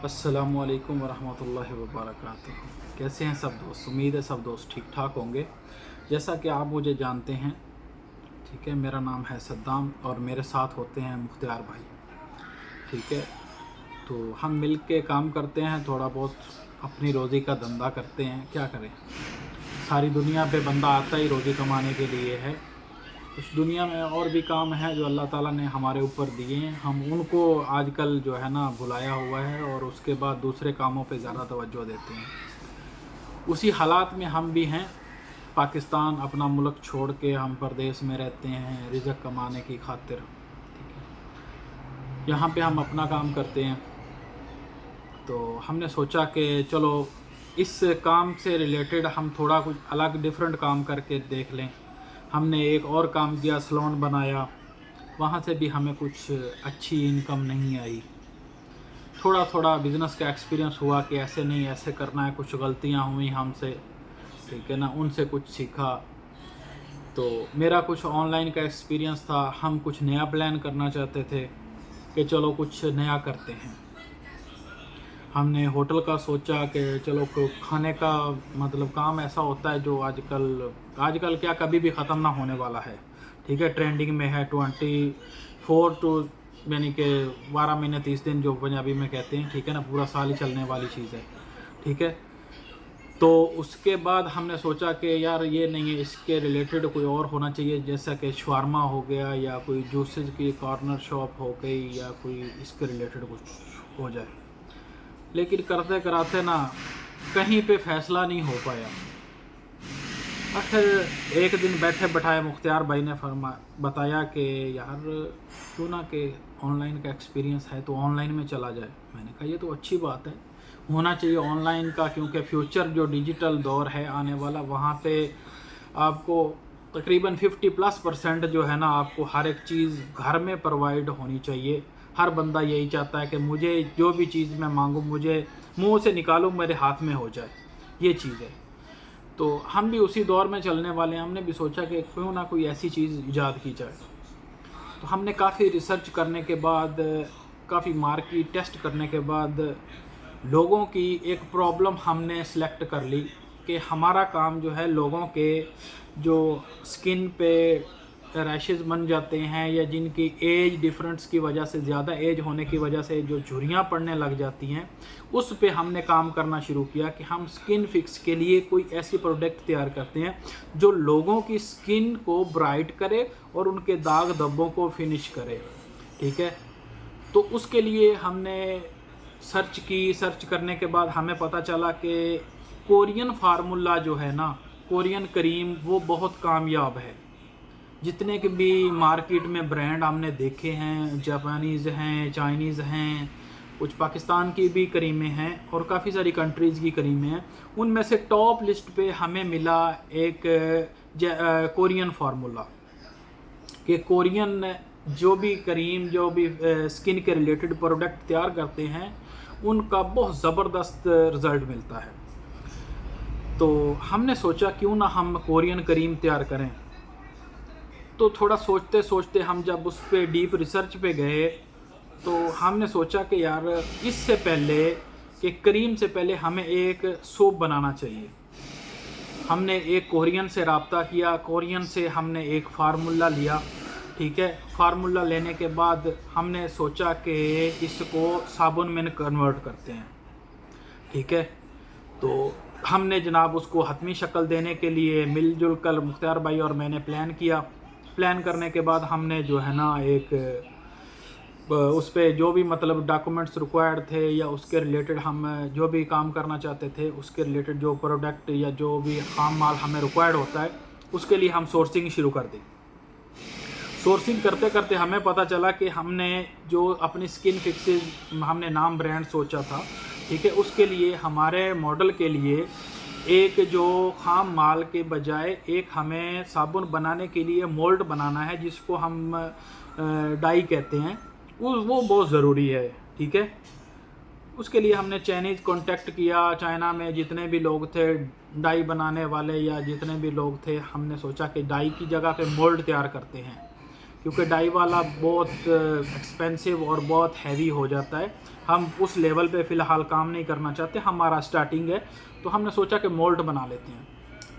अस्सलामुअलैकुम वरहमतुल्लाहि वबरकातुहू। कैसे हैं सब दोस्त? उम्मीद है सब दोस्त ठीक ठाक होंगे। जैसा कि आप मुझे जानते हैं, ठीक है, मेरा नाम है सद्दाम और मेरे साथ होते हैं मुख्तियार भाई। ठीक है, तो हम मिल के काम करते हैं, थोड़ा बहुत अपनी रोज़ी का धंधा करते हैं। क्या करें, सारी दुनिया पे बंदा आता ही रोज़ी कमाने के लिए है। इस दुनिया में और भी काम है जो अल्लाह ताला ने हमारे ऊपर दिए हैं, हम उनको आजकल जो है ना भुलाया हुआ है और उसके बाद दूसरे कामों पे ज़्यादा तवज्जो देते हैं। उसी हालात में हम भी हैं। पाकिस्तान अपना मुल्क छोड़ के हम परदेश में रहते हैं रिज़्क़ कमाने की खातिर। ठीक है, यहाँ पे हम अपना काम करते हैं। तो हमने सोचा कि चलो इस काम से रिलेटेड हम थोड़ा कुछ अलग डिफरेंट काम करके देख लें। हमने एक और काम किया, सैलून बनाया, वहाँ से भी हमें कुछ अच्छी इनकम नहीं आई। थोड़ा थोड़ा बिज़नेस का एक्सपीरियंस हुआ कि ऐसे नहीं ऐसे करना है, कुछ गलतियाँ हुई हमसे, ठीक है ना, उनसे कुछ सीखा। तो मेरा कुछ ऑनलाइन का एक्सपीरियंस था, हम कुछ नया प्लान करना चाहते थे कि चलो कुछ नया करते हैं। हमने होटल का सोचा कि चलो खाने का मतलब काम ऐसा होता है जो आजकल क्या कभी भी ख़त्म ना होने वाला है। ठीक है, ट्रेंडिंग में है 24 टू यानी कि 12 महीने 30 दिन जो पंजाबी में कहते हैं। ठीक है ना, पूरा साल ही चलने वाली चीज़ है। ठीक है, तो उसके बाद हमने सोचा कि यार ये नहीं है, इसके रिलेटेड कोई और होना चाहिए, जैसा कि शवारमा हो गया या कोई जूसेस की कॉर्नर शॉप हो गई या कोई इसके रिलेटेड कुछ हो जाए। लेकिन करते कराते ना कहीं पे फ़ैसला नहीं हो पाया। आखिर एक दिन बैठे बैठाए मुख्तियार भाई ने बताया कि यार क्यों ना कि ऑनलाइन का एक्सपीरियंस है तो ऑनलाइन में चला जाए। मैंने कहा ये तो अच्छी बात है, होना चाहिए ऑनलाइन का, क्योंकि फ्यूचर जो डिजिटल दौर है आने वाला, वहाँ पे आपको तकरीबन 50+% जो है ना आपको हर एक चीज़ घर में प्रोवाइड होनी चाहिए। हर बंदा यही चाहता है कि मुझे जो भी चीज़ मैं मांगूँ, मुझे मुंह से निकालूँ, मेरे हाथ में हो जाए, ये चीज़ है। तो हम भी उसी दौर में चलने वाले हैं। हमने भी सोचा कि क्यों ना कोई ऐसी चीज़ ईजाद की जाए। तो हमने काफ़ी रिसर्च करने के बाद, काफ़ी मार्केट टेस्ट करने के बाद लोगों की एक प्रॉब्लम हमने सेलेक्ट कर ली कि हमारा काम जो है लोगों के जो स्किन पे रैशेस बन जाते हैं या जिनकी एज डिफरेंस की वजह से, ज़्यादा एज होने की वजह से जो झुर्रियाँ पड़ने लग जाती हैं, उस पे हमने काम करना शुरू किया कि हम स्किन फिक्स के लिए कोई ऐसी प्रोडक्ट तैयार करते हैं जो लोगों की स्किन को ब्राइट करे और उनके दाग धब्बों को फिनिश करे। ठीक है, तो उसके लिए हमने सर्च करने के बाद हमें पता चला कि कोरियन फार्मूला जो है ना, कोरियन क्रीम, वो बहुत कामयाब है। जितने के भी मार्केट में ब्रांड हमने देखे हैं, जापानीज़ हैं, चाइनीज़ हैं, कुछ पाकिस्तान की भी क्रीमें हैं और काफ़ी सारी कंट्रीज़ की क्रीमें हैं, उनमें से टॉप लिस्ट पे हमें मिला एक कोरियन फार्मूला। कि कोरियन जो भी क्रीम, जो भी स्किन के रिलेटेड प्रोडक्ट तैयार करते हैं, उनका बहुत ज़बरदस्त रिज़ल्ट मिलता है। तो हमने सोचा क्यों ना हम कोरियन क्रीम तैयार करें। तो थोड़ा सोचते सोचते हम जब उस पे डीप रिसर्च पे गए तो हमने सोचा कि यार इससे पहले कि क्रीम से पहले हमें एक सोप बनाना चाहिए। हमने एक कोरियन से रब्ता किया, कोरियन से हमने एक फार्मूला लिया। ठीक है, फार्मूला लेने के बाद हमने सोचा कि इसको साबुन में कन्वर्ट करते हैं। ठीक है, तो हमने जनाब उसको हतमी शक्ल देने के लिए मिलजुल कर मुख्तियार भाई और मैंने प्लान किया। प्लान करने के बाद हमने जो है ना एक उस पे जो भी मतलब डॉक्यूमेंट्स रिक्वायर्ड थे या उसके रिलेटेड हम जो भी काम करना चाहते थे, उसके रिलेटेड जो प्रोडक्ट या जो भी खाम माल हमें रिक्वायर्ड होता है, उसके लिए हम सोर्सिंग शुरू कर दी। सोर्सिंग करते करते हमें पता चला कि हमने जो अपनी स्किन फिक्सेस हमने नाम ब्रांड सोचा था, ठीक है, उसके लिए हमारे मॉडल के लिए एक जो खाम माल के बजाय एक हमें साबुन बनाने के लिए मोल्ड बनाना है, जिसको हम डाई कहते हैं, वो बहुत ज़रूरी है। ठीक है, उसके लिए हमने चाइनीज़ कांटेक्ट किया। चाइना में जितने भी लोग थे डाई बनाने वाले या जितने भी लोग थे, हमने सोचा कि डाई की जगह पे मोल्ड तैयार करते हैं, क्योंकि डाई वाला बहुत एक्सपेंसिव और बहुत हैवी हो जाता है। हम उस लेवल पे फ़िलहाल काम नहीं करना चाहते, हमारा स्टार्टिंग है। तो हमने सोचा कि मोल्ड बना लेते हैं।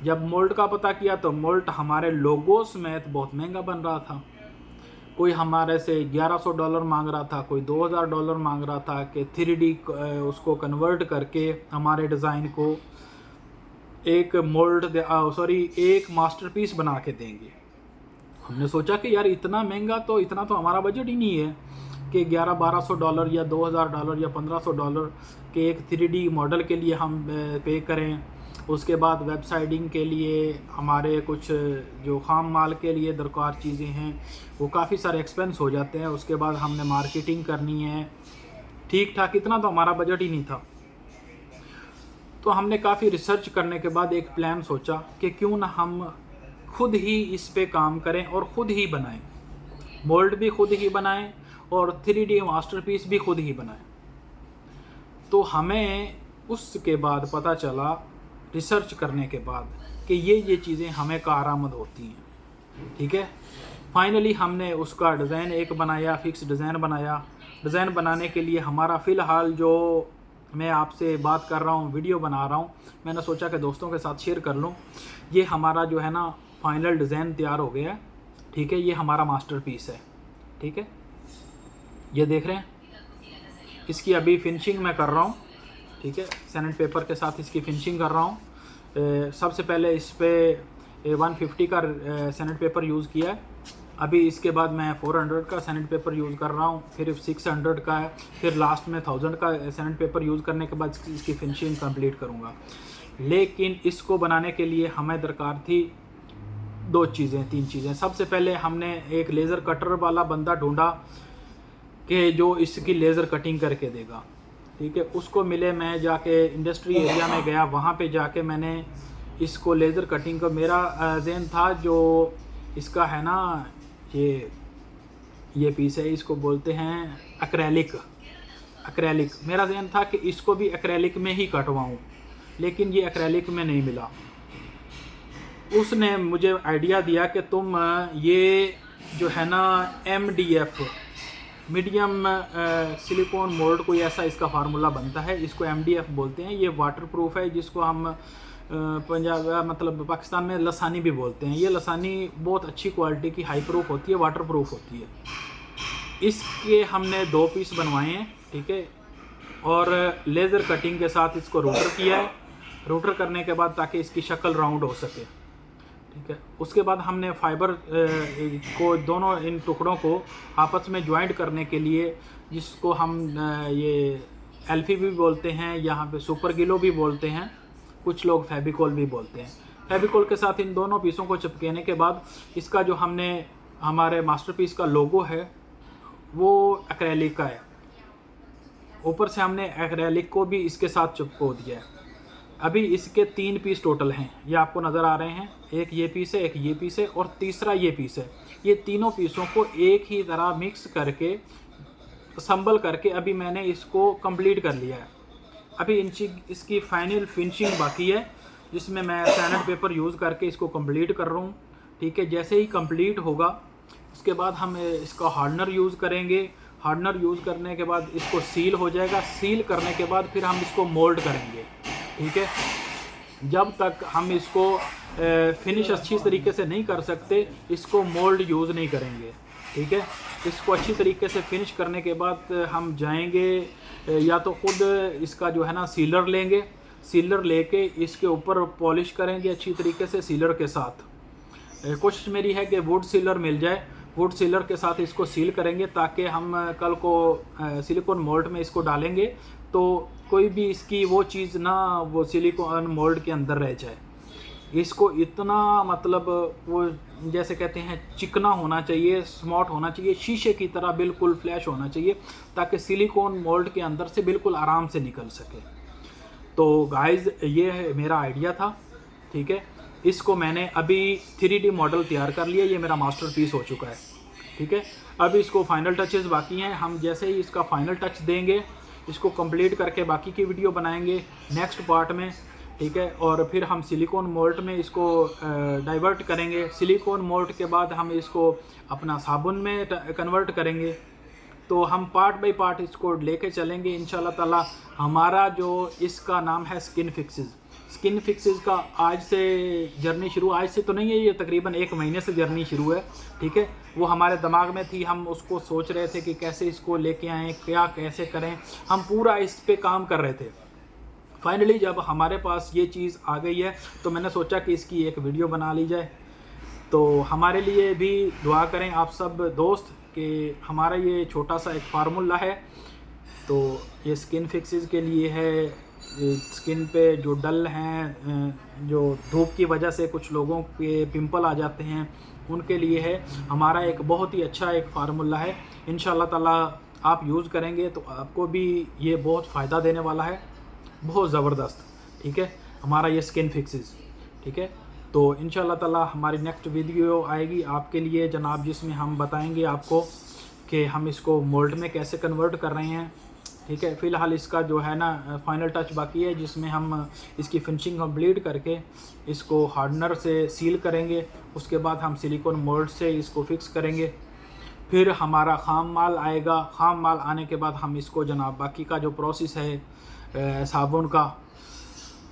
जब मोल्ड का पता किया तो मोल्ड हमारे लोगो समेत बहुत महंगा बन रहा था। कोई हमारे से $1100 मांग रहा था, कोई $2000 मांग रहा था कि 3D उसको कन्वर्ट करके हमारे डिज़ाइन को एक एक मास्टरपीस बना के देंगे। हमने सोचा कि यार इतना महंगा, तो इतना तो हमारा बजट ही नहीं है कि $1100-1200 या $2000 या $1500 के एक 3D मॉडल के लिए हम पे करें। उसके बाद वेबसाइटिंग के लिए हमारे कुछ जो खाम माल के लिए दरकार चीज़ें हैं वो काफ़ी सारे एक्सपेंस हो जाते हैं। उसके बाद हमने मार्केटिंग करनी है, ठीक ठाक इतना तो हमारा बजट ही नहीं था। तो हमने काफ़ी रिसर्च करने के बाद एक प्लान सोचा कि क्यों ना हम खुद ही इस पे काम करें और ख़ुद ही बनाएं, मोल्ड भी खुद ही बनाएं और 3D मास्टरपीस भी खुद ही बनाएं। तो हमें उसके बाद पता चला रिसर्च करने के बाद कि ये चीज़ें हमें कारआमद होती हैं। ठीक है, फाइनली हमने उसका डिज़ाइन एक बनाया, फिक्स डिज़ाइन बनाया। डिज़ाइन बनाने के लिए हमारा फ़िलहाल जो मैं आपसे बात कर रहा हूँ, वीडियो बना रहा हूँ, मैंने सोचा कि दोस्तों के साथ शेयर कर लूँ। ये हमारा जो है ना फाइनल डिज़ाइन तैयार हो गया है। ठीक है, ये हमारा मास्टरपीस है। ठीक है, ये देख रहे हैं, इसकी अभी फिनिशिंग मैं कर रहा हूँ। ठीक है, सैंड पेपर के साथ इसकी फिनिशिंग कर रहा हूँ। सबसे पहले इस पे 150 का सैंड पेपर यूज़ किया है। अभी इसके बाद मैं 400 का सैंड पेपर यूज़ कर रहा हूँ, फिर 600 का है, फिर लास्ट में 1000 का सैंड पेपर यूज़ करने के बाद इसकी फिनिशिंग कंप्लीट करूँगा। लेकिन इसको बनाने के लिए हमें दरकार थी 3 चीज़ें। सबसे पहले हमने एक लेज़र कटर वाला बंदा ढूंढा कि जो इसकी लेज़र कटिंग करके देगा। ठीक है, उसको मिले। मैं जाके इंडस्ट्री एरिया में गया, वहाँ पे जाके मैंने इसको लेज़र कटिंग का मेरा ज़हन था जो इसका है ना ये पीस है, इसको बोलते हैं एक्रेलिक। मेरा ज़हन था कि इसको भी एक्रेलिक में ही कटवाऊँ, लेकिन ये एक्रेलिक में नहीं मिला। उसने मुझे आइडिया दिया कि तुम ये जो है ना MDF मीडियम सिलिकॉन मोल्ड, कोई ऐसा इसका फार्मूला बनता है, इसको MDF बोलते हैं। ये वाटरप्रूफ है, जिसको हम पाकिस्तान में लसानी भी बोलते हैं। ये लसानी बहुत अच्छी क्वालिटी की हाई प्रूफ होती है, वाटरप्रूफ होती है। इसके हमने 2 पीस बनवाए हैं। ठीक है, और लेज़र कटिंग के साथ इसको रोटर किया है। रोटर करने के बाद ताकि इसकी शक्ल राउंड हो सके। ठीक है, उसके बाद हमने फाइबर को दोनों इन टुकड़ों को आपस में ज्वाइंट करने के लिए, जिसको हम ये एल्फी भी बोलते हैं, यहाँ पे सुपर गिलो भी बोलते हैं, कुछ लोग फेविकोल भी बोलते हैं। फेविकोल के साथ इन दोनों पीसों को चिपकाने के बाद इसका जो हमने हमारे मास्टरपीस का लोगो है वो एक्रेलिक का है। ऊपर से हमने एक्रेलिक को भी इसके साथ चिपको दिया है। अभी इसके 3 पीस टोटल हैं, ये आपको नज़र आ रहे हैं। एक ये पीस है, एक ये पीस है और तीसरा ये पीस है। ये तीनों पीसों को एक ही तरह मिक्स करके असम्बल करके अभी मैंने इसको कंप्लीट कर लिया है। अभी इसकी फाइनल फिनिशिंग बाकी है, जिसमें मैं सैंड पेपर यूज़ करके इसको कंप्लीट कर रहा हूँ। ठीक है, जैसे ही कंप्लीट होगा उसके बाद हम इसका हार्डनर यूज़ करेंगे। हार्डनर यूज़ करने के बाद इसको सील हो जाएगा। सील करने के बाद फिर हम इसको मोल्ड करेंगे। ठीक है, जब तक हम इसको फिनिश अच्छी तरीके से नहीं कर सकते, इसको मोल्ड यूज़ नहीं करेंगे। ठीक है, इसको अच्छी तरीके से फिनिश करने के बाद हम जाएंगे, या तो ख़ुद इसका जो है ना सीलर लेंगे। सीलर लेके इसके ऊपर पॉलिश करेंगे अच्छी तरीके से सीलर के साथ। कोशिश मेरी है कि वुड सीलर मिल जाए। वुड सीलर के साथ इसको सील करेंगे ताकि हम कल को सिलिकॉन मोल्ड में इसको डालेंगे तो कोई भी इसकी वो चीज़ ना वो सिलिकॉन मोल्ड के अंदर रह जाए। इसको इतना मतलब वो जैसे कहते हैं चिकना होना चाहिए, स्मॉट होना चाहिए, शीशे की तरह बिल्कुल फ्लैश होना चाहिए, ताकि सिलिकॉन मोल्ड के अंदर से बिल्कुल आराम से निकल सके। तो गाइज़ ये मेरा आइडिया था। ठीक है, इसको मैंने अभी 3D मॉडल तैयार कर लिया, ये मेरा मास्टरपीस हो चुका है। ठीक है, अभी इसको फाइनल टचेस बाकी हैं। हम जैसे ही इसका फाइनल टच देंगे, इसको कंप्लीट करके बाकी की वीडियो बनाएंगे नेक्स्ट पार्ट में। ठीक है। और फिर हम सिलिकॉन मोल्ट में इसको डाइवर्ट करेंगे। सिलिकॉन मोल्ट के बाद हम इसको अपना साबुन में कन्वर्ट करेंगे। तो हम पार्ट बाय पार्ट इसको लेके चलेंगे इंशाल्लाह ताला। हमारा जो इसका नाम है स्किन फिक्सेस। स्किन फिक्सेस का आज से जर्नी शुरू, आज से तो नहीं है, ये तकरीबन 1 महीने से जर्नी शुरू है, ठीक है। वो हमारे दिमाग में थी, हम उसको सोच रहे थे कि कैसे इसको लेके आएँ, क्या कैसे करें, हम पूरा इस पे काम कर रहे थे। फाइनली जब हमारे पास ये चीज़ आ गई है तो मैंने सोचा कि इसकी एक वीडियो बना ली जाए। तो हमारे लिए भी दुआ करें आप सब दोस्त कि हमारा ये छोटा सा एक फार्मूला है। तो ये स्किन फिक्सेस के लिए है, स्किन पे जो डल हैं, जो धूप की वजह से कुछ लोगों के पिंपल आ जाते हैं, उनके लिए है। हमारा एक बहुत ही अच्छा एक फार्मूला है। इंशाल्लाह ताला आप यूज़ करेंगे तो आपको भी ये बहुत फ़ायदा देने वाला है, बहुत ज़बरदस्त, ठीक है। हमारा ये स्किन फिक्सेस, ठीक है। तो इंशाल्लाह ताला हमारी नेक्स्ट वीडियो आएगी आपके लिए जनाब, जिसमें हम बताएंगे आपको कि हम इसको मोल्ड में कैसे कन्वर्ट कर रहे हैं, ठीक है। फ़िलहाल इसका जो है ना फाइनल टच बाकी है, जिसमें हम इसकी फिनिशिंग कंप्लीट करके इसको हार्डनर से सील करेंगे। उसके बाद हम सिलिकॉन मोल्ड से इसको फिक्स करेंगे। फिर हमारा ख़ाम माल आएगा। ख़ाम माल आने के बाद हम इसको जनाब बाकी का जो प्रोसेस है साबुन का,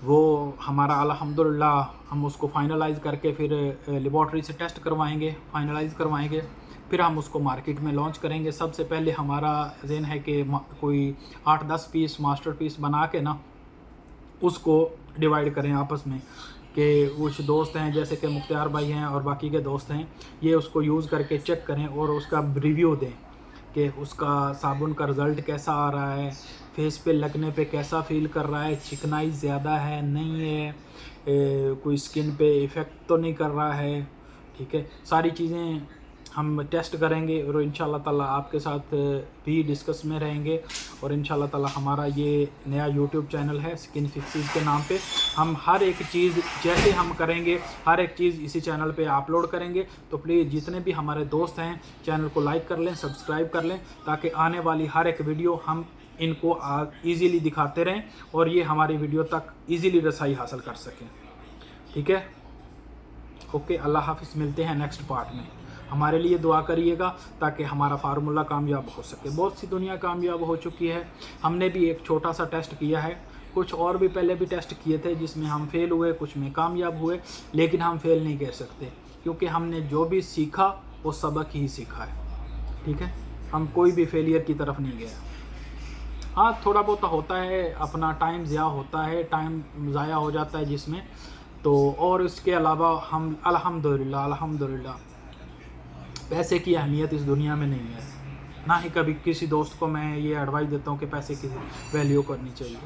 वो हमारा अल्हम्दुलिल्लाह हम उसको फाइनलाइज़ करके फिर लेबॉर्ट्री से टेस्ट करवाएंगे, फाइनलाइज़ करवाएंगे। फिर हम उसको मार्केट में लॉन्च करेंगे। सबसे पहले हमारा ज़हन है कि कोई 8-10 पीस मास्टर पीस बना के ना उसको डिवाइड करें आपस में, कि कुछ दोस्त हैं जैसे कि मुख्तियार भाई हैं और बाकी के दोस्त हैं, ये उसको यूज़ करके चेक करें और उसका रिव्यू दें कि उसका साबुन का रिज़ल्ट कैसा आ रहा है, फेस पे लगने पे कैसा फ़ील कर रहा है, चिकनाई ज़्यादा है नहीं है, कोई स्किन पे इफ़ेक्ट तो नहीं कर रहा है, ठीक है। सारी चीज़ें हम टेस्ट करेंगे और इंशाल्लाह ताला आपके साथ भी डिस्कस में रहेंगे। और इंशाल्लाह ताला हमारा ये नया यूट्यूब चैनल है स्किन फिक्सेस के नाम पे। हम हर एक चीज़ जैसे हम करेंगे, हर एक चीज़ इसी चैनल पे अपलोड करेंगे। तो प्लीज़ जितने भी हमारे दोस्त हैं चैनल को लाइक कर लें, सब्सक्राइब कर लें, ताकि आने वाली हर एक वीडियो हम इनको ईज़िली दिखाते रहें और ये हमारी वीडियो तक ईज़िली रसाई हासिल कर सकें, ठीक है। ओके, अल्लाह हाफ़िज़, मिलते हैं नेक्स्ट पार्ट में। हमारे लिए दुआ करिएगा ताकि हमारा फार्मूला कामयाब हो सके। बहुत सी दुनिया कामयाब हो चुकी है, हमने भी एक छोटा सा टेस्ट किया है। कुछ और भी पहले भी टेस्ट किए थे जिसमें हम फेल हुए, कुछ में कामयाब हुए, लेकिन हम फेल नहीं कह सकते क्योंकि हमने जो भी सीखा वो सबक ही सीखा है, ठीक है। हम कोई भी फेलियर की तरफ नहीं गया। हाँ, थोड़ा बहुत होता है, अपना टाइम ज़्यादा होता है, टाइम ज़ाया हो जाता है जिसमें, तो और इसके अलावा हम अल्हम्दुलिल्लाह पैसे की अहमियत इस दुनिया में नहीं है। ना ही कभी किसी दोस्त को मैं ये एडवाइस देता हूँ कि पैसे की वैल्यू करनी चाहिए,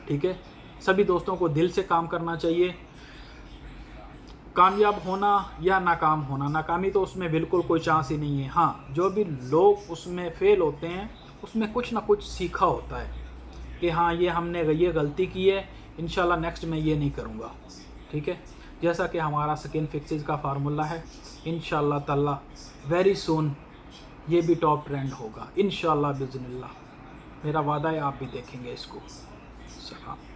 ठीक है। सभी दोस्तों को दिल से काम करना चाहिए। कामयाब होना या नाकाम होना, नाकामी तो उसमें बिल्कुल कोई चांस ही नहीं है। हाँ, जो भी लोग उसमें फ़ेल होते हैं उसमें कुछ ना कुछ सीखा होता है कि हाँ ये हमने ये गलती की है, इंशाल्लाह नेक्स्ट में ये नहीं करूँगा, ठीक है। जैसा कि हमारा स्किन फिक्सेस का फार्मूला है, इंशाल्लाह ताला वेरी सून ये भी टॉप ट्रेंड होगा इंशाल्लाह बिज़निल्लाह। मेरा वादा है आप भी देखेंगे इसको। सलाम।